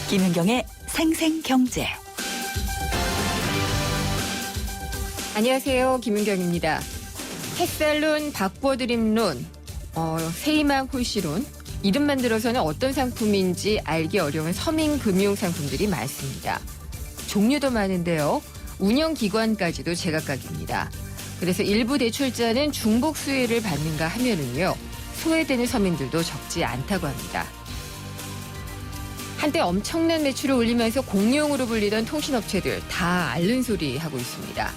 김은경의 생생경제. 안녕하세요. 김은경입니다. 햇살론, 박버드림론, 세이망 홀씨론, 이름만 들어서는 어떤 상품인지 알기 어려운 서민금융상품들이 많습니다. 종류도 많은데요. 운영기관까지도 제각각입니다. 그래서 일부 대출자는 중복 수혜를 받는가 하면은요, 소외되는 서민들도 적지 않다고 합니다. 한때 엄청난 매출을 올리면서 공룡으로 불리던 통신업체들 다 앓는 소리 하고 있습니다.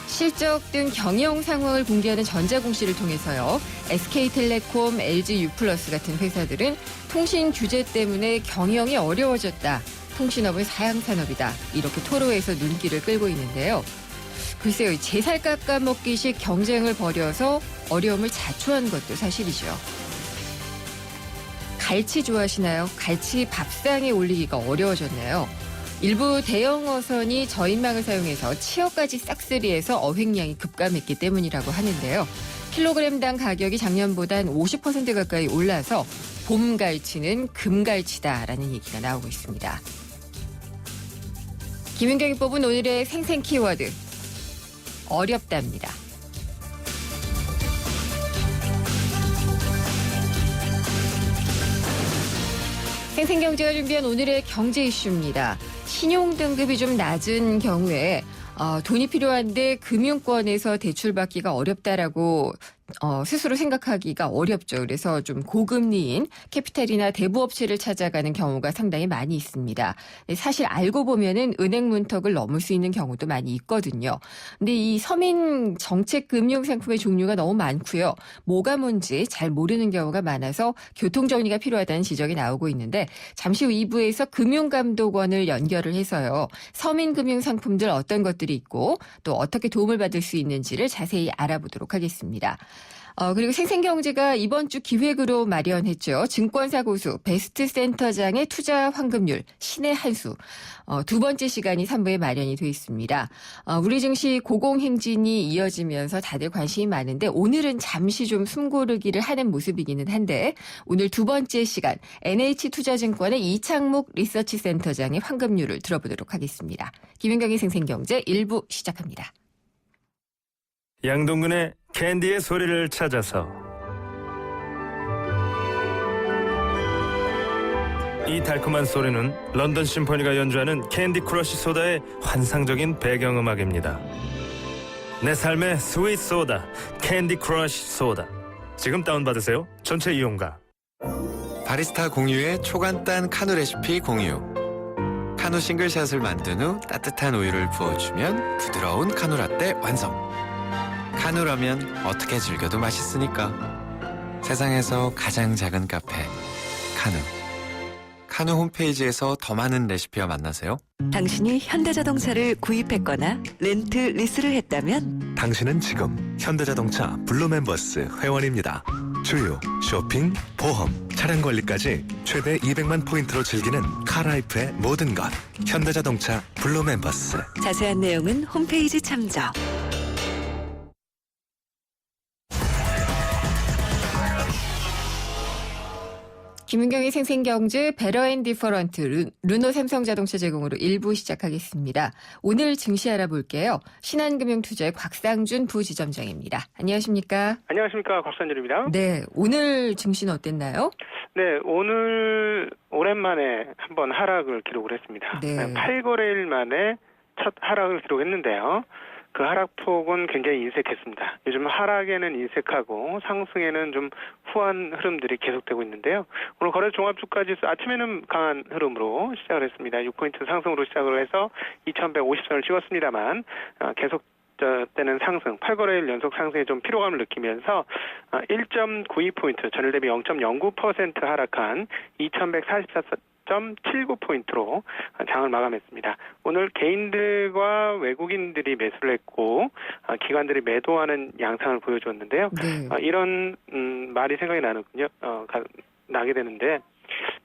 실적 등 경영 상황을 공개하는 전자공시를 통해서요. SK텔레콤, LGU+ 같은 회사들은 통신 규제 때문에 경영이 어려워졌다. 통신업은 사양산업이다. 이렇게 토로해서 눈길을 끌고 있는데요. 글쎄요. 제살 깎아먹기식 경쟁을 벌여서 어려움을 자초한 것도 사실이죠. 갈치 좋아하시나요? 갈치 밥상에 올리기가 어려워졌네요. 일부 대형 어선이 저인망을 사용해서 치어까지 싹쓸이해서 어획량이 급감했기 때문이라고 하는데요. 킬로그램당 가격이 작년보단 50% 가까이 올라서 봄갈치는 금갈치다라는 얘기가 나오고 있습니다. 김은경이 뽑은 오늘의 생생 키워드, 어렵답니다. 생생경제가 준비한 오늘의 경제 이슈입니다. 신용등급이 좀 낮은 경우에 돈이 필요한데 금융권에서 대출받기가 어렵다라고 스스로 생각하기가 어렵죠. 그래서 좀 고금리인 캐피탈이나 대부업체를 찾아가는 경우가 상당히 많이 있습니다. 사실 알고 보면은 은행 문턱을 넘을 수 있는 경우도 많이 있거든요. 근데 이 서민 정책 금융 상품의 종류가 너무 많고요. 뭐가 뭔지 잘 모르는 경우가 많아서 교통정리가 필요하다는 지적이 나오고 있는데 잠시 후 2부에서 금융감독원을 연결을 해서요. 서민 금융 상품들 어떤 것들이 있고 또 어떻게 도움을 받을 수 있는지를 자세히 알아보도록 하겠습니다. 그리고 생생경제가 이번 주 기획으로 마련했죠. 증권사 고수 베스트센터장의 투자 환급률 신의 한 수. 두 번째 시간이 3부에 마련이 돼 있습니다. 우리 증시 고공행진이 이어지면서 다들 관심이 많은데 오늘은 잠시 좀 숨고르기를 하는 모습이기는 한데 오늘 두 번째 시간 NH투자증권의 이창묵 리서치센터장의 환급률을 들어보도록 하겠습니다. 김은경의 생생경제 1부 시작합니다. 양동근의 캔디의 소리를 찾아서. 이 달콤한 소리는 런던 심포니가 연주하는 캔디 크러쉬 소다의 환상적인 배경음악입니다. 내 삶의 스윗 소다, 캔디 크러쉬 소다. 지금 다운받으세요. 전체 이용가. 바리스타 공유의 초간단 카누 레시피 공유. 카누 싱글샷을 만든 후 따뜻한 우유를 부어주면 부드러운 카누 라떼 완성. 카누라면 어떻게 즐겨도 맛있으니까. 세상에서 가장 작은 카페 카누. 카누 홈페이지에서 더 많은 레시피와 만나세요. 당신이 현대자동차를 구입했거나 렌트 리스를 했다면 당신은 지금 현대자동차 블루멤버스 회원입니다. 주유, 쇼핑, 보험, 차량 관리까지 최대 200만 포인트로 즐기는 카라이프의 모든 것. 현대자동차 블루멤버스. 자세한 내용은 홈페이지 참조. 김은경의 생생경제 베러앤디퍼런트 르노 삼성자동차 제공으로 1부 시작하겠습니다. 오늘 증시 알아볼게요. 신한금융투자의 곽상준 부지점장입니다. 안녕하십니까? 안녕하십니까. 곽상준입니다. 네, 오늘 증시는 어땠나요? 네, 오늘 오랜만에 한번 하락을 기록을 했습니다. 네. 8거래일 만에 첫 하락을 기록했는데요. 그 하락폭은 굉장히 인색했습니다. 요즘 하락에는 인색하고 상승에는 좀 후한 흐름들이 계속되고 있는데요. 오늘 거래 종합주가지수 아침에는 강한 흐름으로 시작을 했습니다. 6포인트 상승으로 시작을 해서 2150선을 찍었습니다만 계속 때는 상승, 8거래일 연속 상승에 좀 피로감을 느끼면서 1.92포인트, 전일 대비 0.09% 하락한 2144.79포인트로 장을 마감했습니다. 오늘 개인들과 외국인들이 매수를 했고 기관들이 매도하는 양상을 보여줬는데요. 네. 이런 말이 생각이 나게 되는데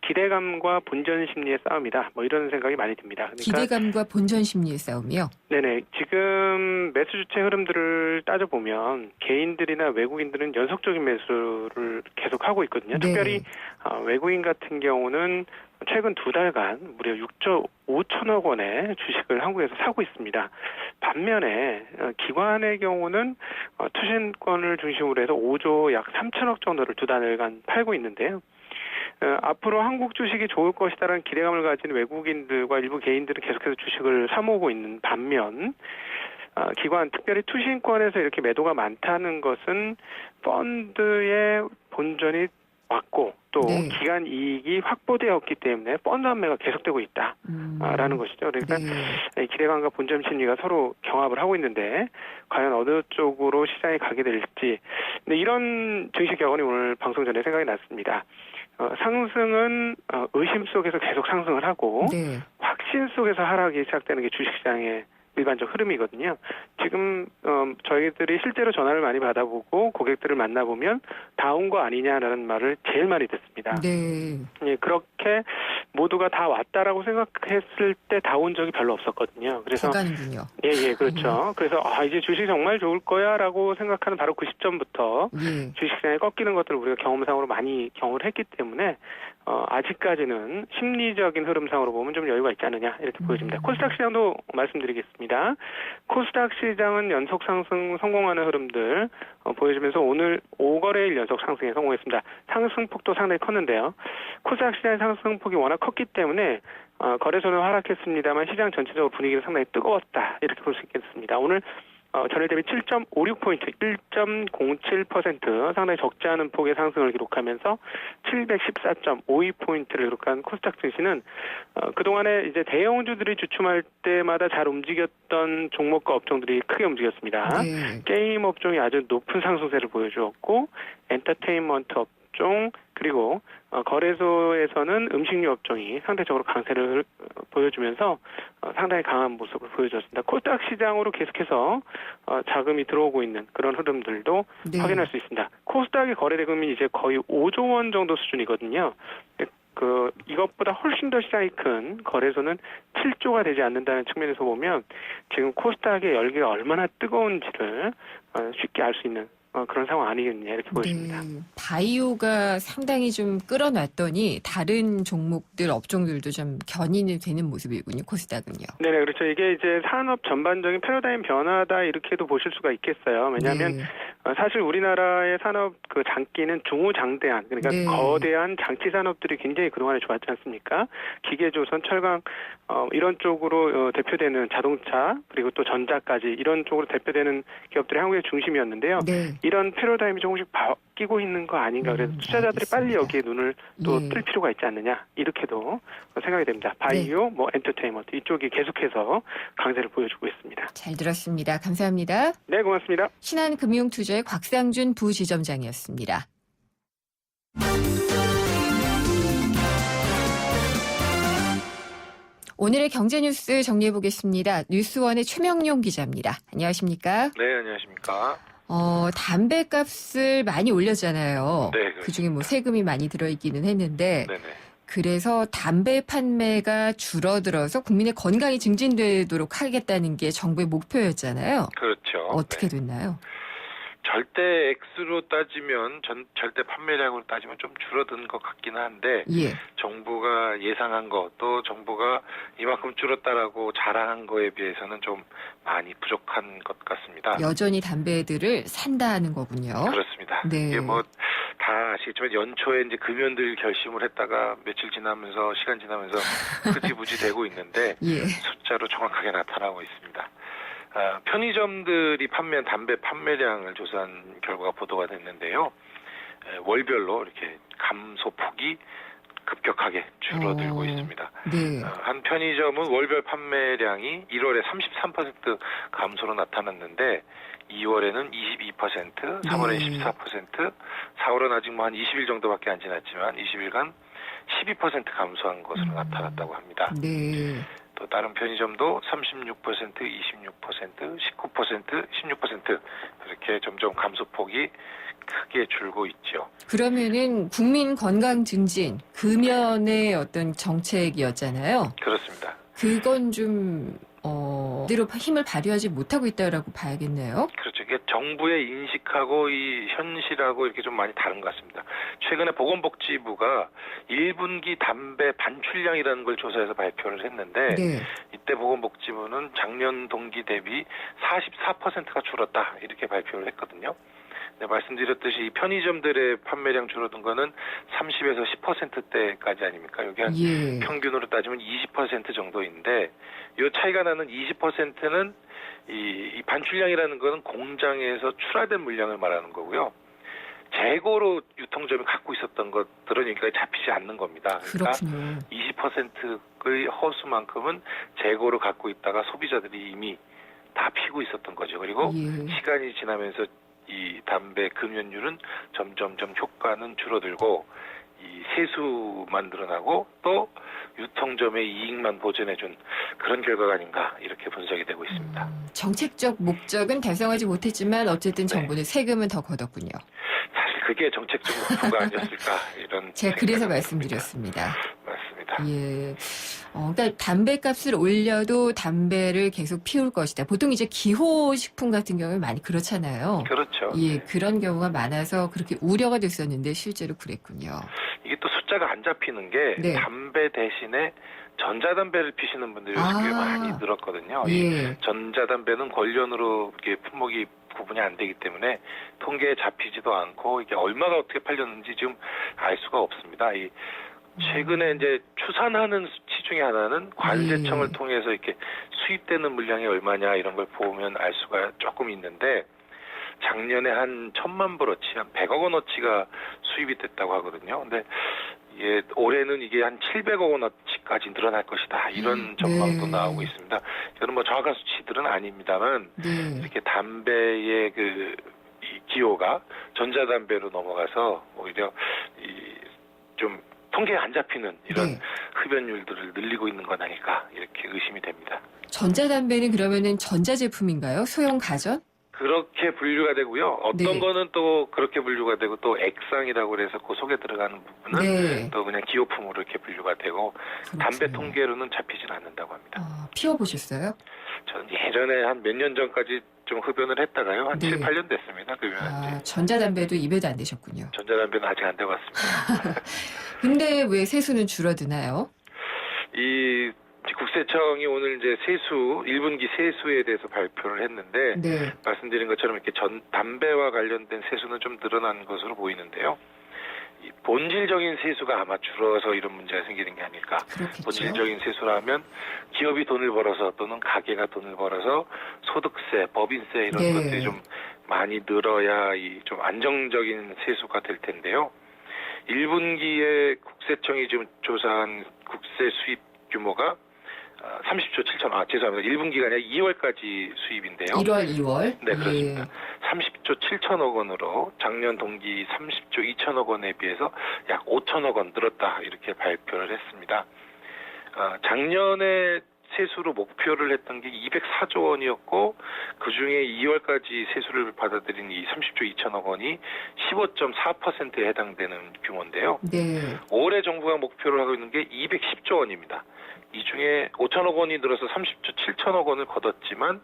기대감과 본전 심리의 싸움이다. 뭐 이런 생각이 많이 듭니다. 그러니까 기대감과 본전 심리의 싸움이요? 네네. 지금 매수 주체 흐름들을 따져보면 개인들이나 외국인들은 연속적인 매수를 계속하고 있거든요. 네. 특별히 외국인 같은 경우는 최근 2달간 무려 6조 5천억 원의 주식을 한국에서 사고 있습니다. 반면에 기관의 경우는 투신권을 중심으로 해서 5조 약 3천억 정도를 2달간 팔고 있는데요. 앞으로 한국 주식이 좋을 것이다라는 기대감을 가진 외국인들과 일부 개인들은 계속해서 주식을 사모으고 있는 반면 기관, 특별히 투신권에서 이렇게 매도가 많다는 것은 펀드의 본전이 왔고 또 네. 기간 이익이 확보되었기 때문에 펀드 판매가 계속되고 있다라는 것이죠. 그러니까 네. 기대감과 본전 심리가 서로 경합을 하고 있는데 과연 어느 쪽으로 시장이 가게 될지. 근데 이런 증시 격언이 오늘 방송 전에 생각이 났습니다. 상승은 의심 속에서 계속 상승을 하고 네. 확신 속에서 하락이 시작되는 게 주식시장의 일반적 흐름이거든요. 지금 저희들이 실제로 전화를 많이 받아보고 고객들을 만나보면 다 온 거 아니냐라는 말을 제일 많이 듣습니다. 네. 예, 그렇게 모두가 다 왔다라고 생각했을 때 다 온 적이 별로 없었거든요. 그래서 가는군요. 예, 그렇죠. 그래서 이제 주식 정말 좋을 거야라고 생각하는 바로 그 시점부터 예. 주식시장이 꺾이는 것들을 우리가 경험상으로 많이 경험을 했기 때문에 아직까지는 심리적인 흐름상으로 보면 좀 여유가 있지 않느냐 이렇게 보여집니다. 코스닥 시장도 말씀드리겠습니다. 코스닥 시장은 연속 상승 성공하는 흐름들 보여주면서 오늘 5거래일 연속 상승에 성공했습니다. 상승폭도 상당히 컸는데요. 코스닥 시장의 상승폭이 워낙 컸기 때문에 거래소는 하락했습니다만 시장 전체적으로 분위기는 상당히 뜨거웠다 이렇게 볼 수 있겠습니다. 오늘 전일 대비 7.56포인트, 1.07% 상당히 적지 않은 폭의 상승을 기록하면서 714.52포인트를 기록한 코스닥 증시는 그동안에 이제 대형주들이 주춤할 때마다 잘 움직였던 종목과 업종들이 크게 움직였습니다. 네. 게임 업종이 아주 높은 상승세를 보여주었고 엔터테인먼트 업종 그리고 거래소에서는 음식료 업종이 상대적으로 강세를 보여주면서 상당히 강한 모습을 보여줬습니다. 코스닥 시장으로 계속해서 자금이 들어오고 있는 그런 흐름들도 네. 확인할 수 있습니다. 코스닥의 거래 대금이 이제 거의 5조 원 정도 수준이거든요. 이것보다 훨씬 더 시장이 큰 거래소는 7조가 되지 않는다는 측면에서 보면 지금 코스닥의 열기가 얼마나 뜨거운지를 쉽게 알 수 있는 그런 상황 아니겠느냐 이렇게 보여집니다. 네. 바이오가 상당히 좀 끌어놨더니 다른 종목들, 업종들도 좀 견인이 되는 모습이군요. 코스닥은요. 네네, 그렇죠. 이게 이제 산업 전반적인 패러다임 변화다 이렇게도 보실 수가 있겠어요. 왜냐하면 네. 사실 우리나라의 산업 그 장기는 중후장대한 그러니까 네. 거대한 장치 산업들이 굉장히 그동안에 좋았지 않습니까? 기계조선, 철강 이런 쪽으로 대표되는 자동차 그리고 또 전자까지 이런 쪽으로 대표되는 기업들이 한국의 중심이었는데요. 네. 이런 패러다임이 조금씩 바뀌고 있는 거 아닌가. 그래서 투자자들이 빨리 알겠습니다. 여기에 눈을 또 예. 뜰 필요가 있지 않느냐. 이렇게도 생각이 됩니다. 바이오, 엔터테인먼트 이쪽이 계속해서 강세를 보여주고 있습니다. 잘 들었습니다. 감사합니다. 네, 고맙습니다. 신한금융투자의 곽상준 부지점장이었습니다. 오늘의 경제뉴스 정리해보겠습니다. 뉴스원의 최명용 기자입니다. 안녕하십니까? 네, 안녕하십니까. 담배값을 많이 올렸잖아요. 네, 그렇습니다. 그중에 뭐 세금이 많이 들어있기는 했는데 네네. 그래서 담배 판매가 줄어들어서 국민의 건강이 증진되도록 하겠다는 게 정부의 목표였잖아요. 그렇죠. 어떻게 네. 됐나요? 절대 액수로 따지면 절대 판매량으로 따지면 좀 줄어든 것 같기는 한데 예. 정부가 예상한 거 또 정부가 이만큼 줄었다라고 자랑한 거에 비해서는 좀 많이 부족한 것 같습니다. 여전히 담배들을 산다는 거군요. 그렇습니다. 네. 이게 뭐 다 아시겠지만 연초에 이제 금연들 결심을 했다가 며칠 지나면서 시간 지나면서 흐지부지 되고 있는데 예. 숫자로 정확하게 나타나고 있습니다. 편의점들이 판매한 담배 판매량을 조사한 결과가 보도가 됐는데요. 월별로 이렇게 감소폭이 급격하게 줄어들고 있습니다. 네. 한 편의점은 월별 판매량이 1월에 33% 감소로 나타났는데 2월에는 22%, 3월에는 14%, 4월은 아직 뭐 한 20일 정도밖에 안 지났지만 20일간 12% 감소한 것으로 나타났다고 합니다. 네. 또 다른 편의점도 36%, 26%, 19%, 16% 이렇게 점점 감소폭이 크게 줄고 있죠. 그러면은 국민 건강 증진, 금연의 어떤 정책이었잖아요. 그렇습니다. 그건 좀 제대로 힘을 발휘하지 못하고 있다라고 봐야겠네요. 그렇죠. 이게 정부의 인식하고 이 현실하고 이렇게 좀 많이 다른 것 같습니다. 최근에 보건복지부가 1분기 담배 반출량이라는 걸 조사해서 발표를 했는데 네. 이때 보건복지부는 작년 동기 대비 44%가 줄었다 이렇게 발표를 했거든요. 네, 말씀드렸듯이 이 편의점들의 판매량 줄어든 거는 30에서 10%대까지 아닙니까? 여기 한 예. 평균으로 따지면 20% 정도인데 이 차이가 나는 20%는 이 반출량이라는 거는 공장에서 출하된 물량을 말하는 거고요. 재고로 유통점이 갖고 있었던 것들은 여기까지 잡히지 않는 겁니다. 그러니까 그렇군요. 20%의 허수만큼은 재고로 갖고 있다가 소비자들이 이미 다 피고 있었던 거죠. 그리고 예. 시간이 지나면서 이 담배 금연율은 점점점 효과는 줄어들고 이 세수만 늘어나고 또 유통점의 이익만 보전해준 그런 결과가 아닌가 이렇게 분석이 되고 있습니다. 정책적 목적은 달성하지 못했지만 어쨌든 정부는 세금은 더 걷었군요. 사실 그게 정책적 목표가 아니었을까 이런 제가 그래서 생각을 말씀드렸습니다. 맞습니다. 예. 그러니까 담배값을 올려도 담배를 계속 피울 것이다. 보통 이제 기호식품 같은 경우에 많이 그렇잖아요. 그렇죠. 예, 그런 경우가 많아서 그렇게 우려가 됐었는데 실제로 그랬군요. 이게 또 숫자가 안 잡히는 게 네. 담배 대신에 전자담배를 피시는 분들이 요즘 꽤 많이 늘었거든요. 이 예. 전자담배는 관련으로 이렇게 품목이 구분이 안 되기 때문에 통계에 잡히지도 않고 이게 얼마가 어떻게 팔렸는지 지금 알 수가 없습니다. 이 최근에 이제 추산하는 수치 중에 하나는 관세청을 예. 통해서 이렇게 수입되는 물량이 얼마냐 이런 걸 보면 알 수가 조금 있는데 작년에 한 1,000만 불어치, 한 100억 원어치가 수입이 됐다고 하거든요. 근데 예, 올해는 이게 한 700억 원어치까지 늘어날 것이다. 이런 전망도 네. 나오고 있습니다. 저는 뭐 정확한 수치들은 아닙니다만 네. 이렇게 담배의 이 기호가 전자담배로 넘어가서 오히려 좀 통계에 안 잡히는 이런 네. 흡연율들을 늘리고 있는 건 아닐까 이렇게 의심이 됩니다. 전자담배는 그러면은 전자제품인가요? 소형 가전? 그렇게 분류가 되고요. 어떤 네. 거는 또 그렇게 분류가 되고 또 액상이라고 그래서 그 속에 들어가는 부분은 네. 또 그냥 기호품으로 이렇게 분류가 되고 담배 그렇군요. 통계로는 잡히진 않는다고 합니다. 피워보셨어요? 저는 예전에 한 몇 년 전까지 좀 흡연을 했다가요. 한 네. 7, 8년 됐습니다. 흡연한 지. 전자담배도 입에도 안 대셨군요. 전자담배는 아직 안 돼봤습니다. 근데 왜 세수는 줄어드나요? 이 국세청이 오늘 이제 세수 1분기 세수에 대해서 발표를 했는데 네. 말씀드린 것처럼 이렇게 담배와 관련된 세수는 좀 늘어난 것으로 보이는데요. 이 본질적인 세수가 아마 줄어서 이런 문제가 생기는 게 아닐까. 그렇겠죠. 본질적인 세수라면 기업이 돈을 벌어서 또는 가게가 돈을 벌어서 소득세, 법인세 이런 네. 것들이 좀 많이 늘어야 이 좀 안정적인 세수가 될 텐데요. 1분기에 국세청이 지금 조사한 국세 수입 규모가 30조 7천억, 죄송합니다. 1분기가 아니라 2월까지 수입인데요. 1월, 2월? 네, 그렇습니다. 예. 30조 7천억 원으로 작년 동기 30조 2천억 원에 비해서 약 5천억 원 늘었다 이렇게 발표를 했습니다. 작년에 세수로 목표를 했던 게 204조 원이었고 그중에 2월까지 세수를 받아들인 이 30조 2천억 원이 15.4%에 해당되는 규모인데요. 네. 올해 정부가 목표를 하고 있는 게 210조 원입니다. 이 중에 5천억 원이 늘어서 30조 7천억 원을 거뒀지만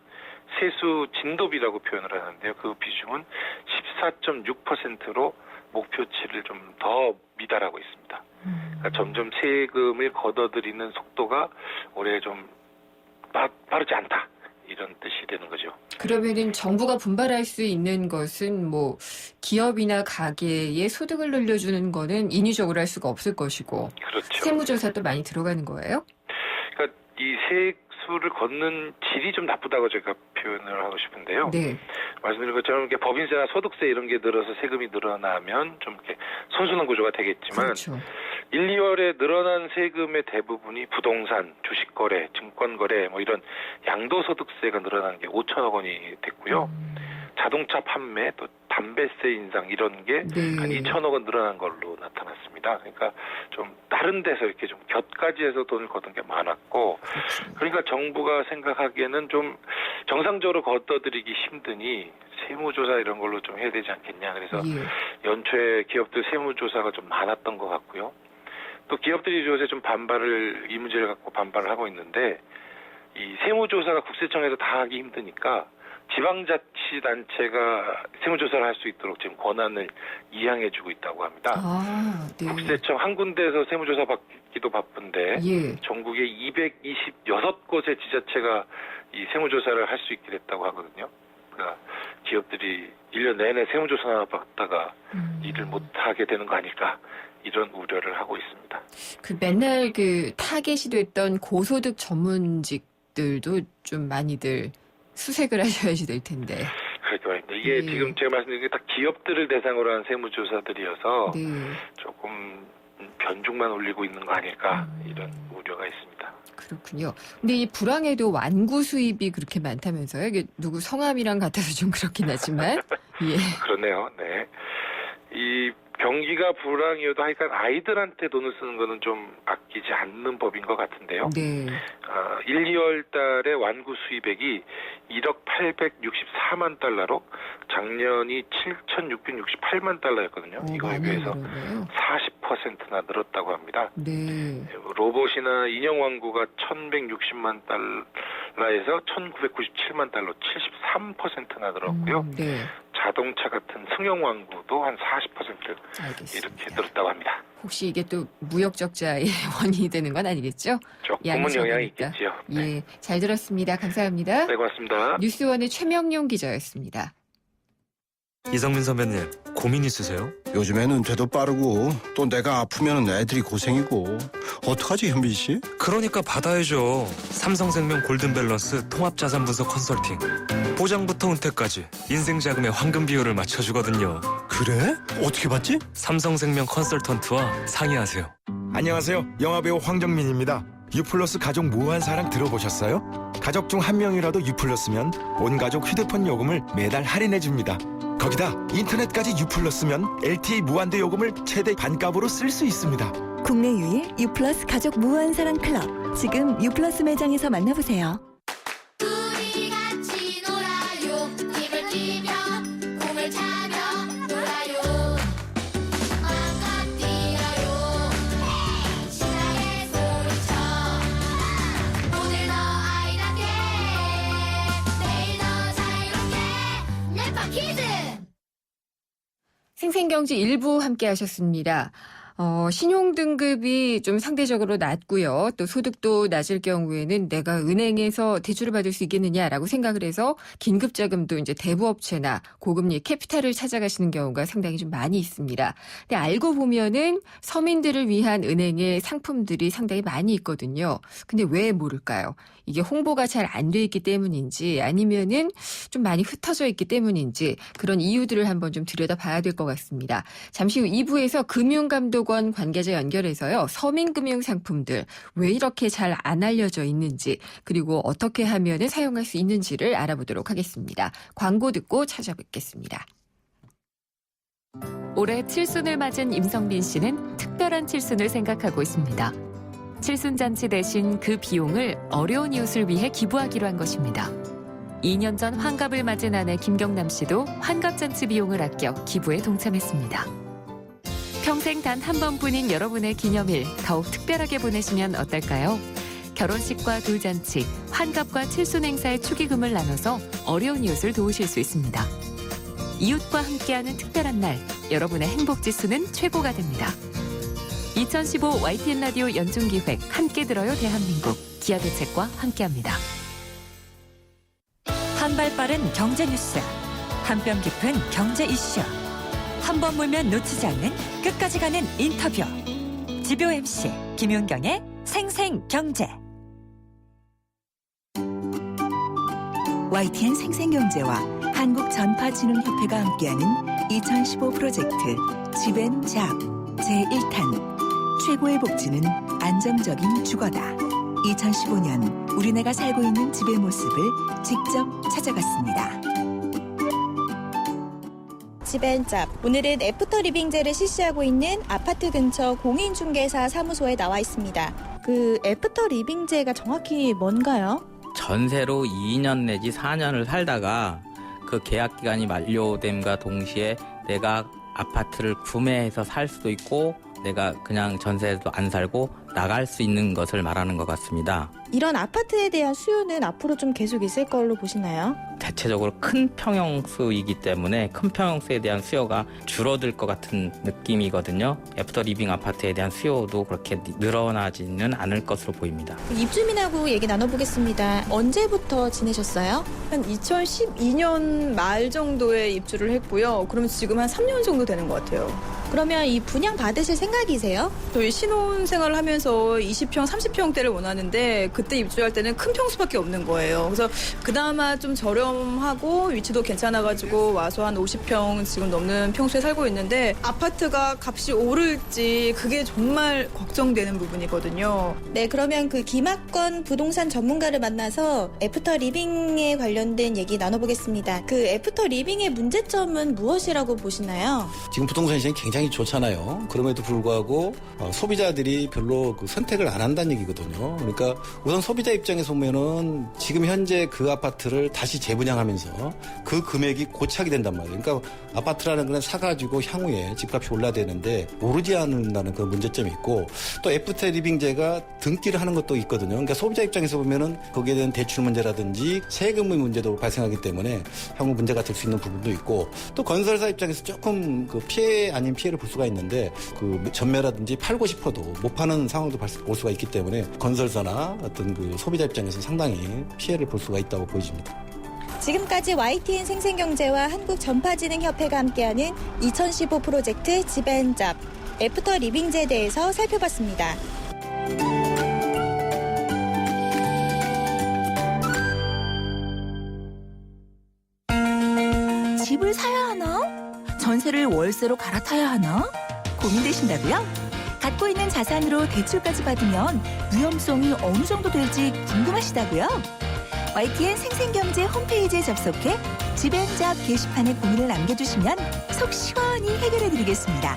세수 진도비라고 표현을 하는데요. 그 비중은 14.6%로 목표치를 좀 더 미달하고 있습니다. 그러니까 점점 세금을 걷어들이는 속도가 올해 좀 빠르지 않다. 이런 뜻이 되는 거죠. 그러면은 정부가 분발할 수 있는 것은 뭐 기업이나 가게의 소득을 늘려주는 거는 인위적으로 할 수가 없을 것이고 그렇죠. 세무조사도 많이 들어가는 거예요? 그러니까 이 세수를 걷는 질이 좀 나쁘다고 제가 표현을 하고 싶은데요. 네. 말씀드린 것처럼 이렇게 법인세나 소득세 이런 게 늘어서 세금이 늘어나면 좀 이렇게 선순환 구조가 되겠지만 그렇죠. 1, 2월에 늘어난 세금의 대부분이 부동산, 주식거래, 증권거래 뭐 이런 양도소득세가 늘어난 게 5천억 원이 됐고요. 자동차 판매 또 담배세 인상 이런 게 한 네. 2천억 원 늘어난 걸로 나타났습니다. 그러니까 좀 다른 데서 이렇게 좀 곁가지 해서 돈을 걷은 게 많았고 그러니까 정부가 생각하기에는 좀 정상적으로 걷어들이기 힘드니 세무조사 이런 걸로 좀 해야 되지 않겠냐. 그래서 예. 연초에 기업들 세무조사가 좀 많았던 것 같고요. 또 기업들이 요새 좀 이 문제를 갖고 반발을 하고 있는데 이 세무조사가 국세청에서 다 하기 힘드니까 지방자치단체가 세무조사를 할 수 있도록 지금 권한을 이양해주고 있다고 합니다. 아, 네. 국세청 한 군데에서 세무조사 받기도 바쁜데 예. 전국에 226곳의 지자체가 이 세무조사를 할 수 있게 됐다고 하거든요. 그러니까 기업들이 1년 내내 세무조사 받다가 일을 못하게 되는 거 아닐까 이런 우려를 하고 있습니다. 그 맨날 그 타겟이 됐던 고소득 전문직들도 좀 많이들 수색을 하셔야지 될 텐데. 그렇게 말입니다. 이게 예. 지금 제가 말씀드린 게 다 기업들을 대상으로 한 세무조사들이어서 네. 조금 변죽만 올리고 있는 거 아닐까 이런 우려가 있습니다. 그렇군요. 근데 이 불황에도 완구 수입이 그렇게 많다면서요? 이게 누구 성함이랑 같아서 좀 그렇긴 하지만. 예. 그렇네요. 네. 이 경기가 불황이어도 하여간 아이들한테 돈을 쓰는 거는 좀 아끼지 않는 법인 것 같은데요. 네. 1, 2월 달에 완구 수입액이 1억 864만 달러로 작년이 7,668만 달러였거든요. 이거에 많이 비해서 늘었네요. 40%나 늘었다고 합니다. 네. 로봇이나 인형 완구가 1,160만 달러에서 1,997만 달러, 73%나 늘었고요. 네. 자동차 같은 승용 완구도 한 40% 알겠습니다. 이렇게 늘었다고 합니다. 혹시 이게 또 무역 적자의 원인이 되는 건 아니겠죠? 조금은 영향이 적으니까. 있겠지요. 네. 예. 잘 들었습니다. 감사합니다. 네, 고맙습니다. 뉴스원의 최명용 기자였습니다. 이성민 선배님, 고민 있으세요? 요즘에는 은퇴도 빠르고 또 내가 아프면 애들이 고생이고 어떡하지 현빈 씨? 그러니까 받아야죠. 삼성생명 골든밸런스 통합자산분석 컨설팅. 보장부터 은퇴까지 인생자금의 황금 비율을 맞춰주거든요. 그래? 어떻게 봤지? 삼성생명 컨설턴트와 상의하세요. 안녕하세요. 영화배우 황정민입니다. 유플러스 가족 무한 사랑 들어보셨어요? 가족 중 한 명이라도 유플러스면 온 가족 휴대폰 요금을 매달 할인해줍니다. 거기다 인터넷까지 유플러스면 LTE 무한대 요금을 최대 반값으로 쓸 수 있습니다. 국내 유일 유플러스 가족 무한사랑 클럽. 지금 유플러스 매장에서 만나보세요. 우리 같이 놀아요. 힘을 끼며 공을 차며 놀아요. 마음껏 뛰어요. 신나게 소리쳐. 오늘 너 아이답게 내일 너 자유롭게 랩퍼키즈. 생생경제 일부 함께 하셨습니다. 신용등급이 좀 상대적으로 낮고요. 또 소득도 낮을 경우에는 내가 은행에서 대출을 받을 수 있겠느냐라고 생각을 해서 긴급자금도 이제 대부업체나 고금리 캐피탈을 찾아가시는 경우가 상당히 좀 많이 있습니다. 근데 알고 보면은 서민들을 위한 은행의 상품들이 상당히 많이 있거든요. 근데 왜 모를까요? 이게 홍보가 잘 안 돼 있기 때문인지 아니면은 좀 많이 흩어져 있기 때문인지 그런 이유들을 한번 좀 들여다봐야 될 것 같습니다. 잠시 후 2부에서 금융감독원 관계자 연결해서요. 서민금융 상품들 왜 이렇게 잘 안 알려져 있는지 그리고 어떻게 하면은 사용할 수 있는지를 알아보도록 하겠습니다. 광고 듣고 찾아뵙겠습니다. 올해 칠순을 맞은 임성빈 씨는 특별한 칠순을 생각하고 있습니다. 칠순잔치 대신 그 비용을 어려운 이웃을 위해 기부하기로 한 것입니다. 2년 전 환갑을 맞은 아내 김경남 씨도 환갑잔치 비용을 아껴 기부에 동참했습니다. 평생 단 한 번뿐인 여러분의 기념일 더욱 특별하게 보내시면 어떨까요? 결혼식과 돌잔치, 환갑과 칠순 행사의 축의금을 나눠서 어려운 이웃을 도우실 수 있습니다. 이웃과 함께하는 특별한 날, 여러분의 행복지수는 최고가 됩니다. 2015 YTN 라디오 연중기획 함께 들어요 대한민국 기아대책과 함께합니다. 한 발 빠른 경제 뉴스, 한 뼘 깊은 경제 이슈, 한 번 물면 놓치지 않는 끝까지 가는 인터뷰. 지표 MC 김윤경의 생생경제. YTN 생생경제와 한국전파진흥협회가 함께하는 2015 프로젝트 집앤잡 제1탄 최고의 복지는 안정적인 주거다. 2015년 우리네가 살고 있는 집의 모습을 직접 찾아갔습니다. 집앤잡. 오늘은 애프터 리빙제를 실시하고 있는 아파트 근처 공인중개사 사무소에 나와 있습니다. 그 애프터 리빙제가 정확히 뭔가요? 전세로 2년 내지 4년을 살다가 그 계약 기간이 만료됨과 동시에 내가 아파트를 구매해서 살 수도 있고 내가 그냥 전세도 안 살고 나갈 수 있는 것을 말하는 것 같습니다. 이런 아파트에 대한 수요는 앞으로 좀 계속 있을 걸로 보시나요? 대체적으로 큰 평형수이기 때문에 큰 평형수에 대한 수요가 줄어들 것 같은 느낌이거든요. 애프터 리빙 아파트에 대한 수요도 그렇게 늘어나지는 않을 것으로 보입니다. 입주민하고 얘기 나눠보겠습니다. 언제부터 지내셨어요? 한 2012년 말 정도에 입주를 했고요. 그러면 지금 한 3년 정도 되는 것 같아요. 그러면 이 분양 받으실 생각이세요? 저희 신혼생활을 하면서 20평, 30평대를 원하는데 그때 입주할 때는 큰 평수밖에 없는 거예요. 그래서 그나마 좀 저렴하고 위치도 괜찮아가지고 와서 한 50평 지금 넘는 평수에 살고 있는데 아파트가 값이 오를지 그게 정말 걱정되는 부분이거든요. 네, 그러면 그 김학권 부동산 전문가를 만나서 애프터 리빙에 관련된 얘기 나눠보겠습니다. 그 애프터 리빙의 문제점은 무엇이라고 보시나요? 지금 부동산 시장이 굉장히 좋잖아요. 그럼에도 불구하고 소비자들이 별로 그 선택을 안 한다는 얘기거든요. 그러니까 우선 소비자 입장에서 보면은 지금 현재 그 아파트를 다시 재분양하면서 그 금액이 고착이 된단 말이에요. 그러니까 아파트라는 건 사가지고 향후에 집값이 올라야 되는데 오르지 않는다는 그런 문제점이 있고 또 애프터 리빙제가 등기를 하는 것도 있거든요. 그러니까 소비자 입장에서 보면은 거기에 대한 대출 문제라든지 세금의 문제도 발생하기 때문에 향후 문제가 될 수 있는 부분도 있고 또 건설사 입장에서 조금 그 피해 아닌 피해를 볼 수가 있는데 그 전매라든지 팔고 싶어도 못 파는 상황도 올 수가 있기 때문에 건설사나 어떤 그 소비자 입장에서 상당히 피해를 볼 수가 있다고 보여집니다. 지금까지 YTN 생생경제와 한국전파진흥협회가 함께하는 2015 프로젝트 집앤잡 애프터 리빙제에 대해서 살펴봤습니다. 집을 사야 하나? 전세를 월세로 갈아타야 하나? 고민되신다고요? 갖고 있는 자산으로 대출까지 받으면 위험성이 어느 정도 될지 궁금하시다고요? YTN 생생경제 홈페이지에 접속해 집앤잡 게시판에 고민을 남겨주시면 속 시원히 해결해드리겠습니다.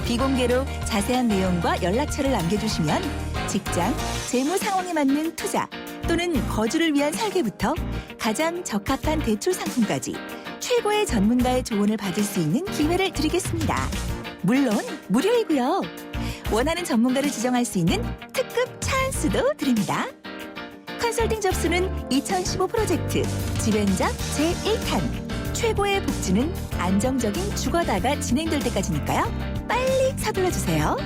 비공개로 자세한 내용과 연락처를 남겨주시면 직장, 재무 상황에 맞는 투자 또는 거주를 위한 설계부터 가장 적합한 대출 상품까지 최고의 전문가의 조언을 받을 수 있는 기회를 드리겠습니다. 물론 무료이고요. 원하는 전문가를 지정할 수 있는 특급 찬스도 드립니다. 컨설팅 접수는 2015 프로젝트 집앤잡 제1탄 최고의 복지는 안정적인 주거다가 진행될 때까지니까요. 빨리 서둘러주세요.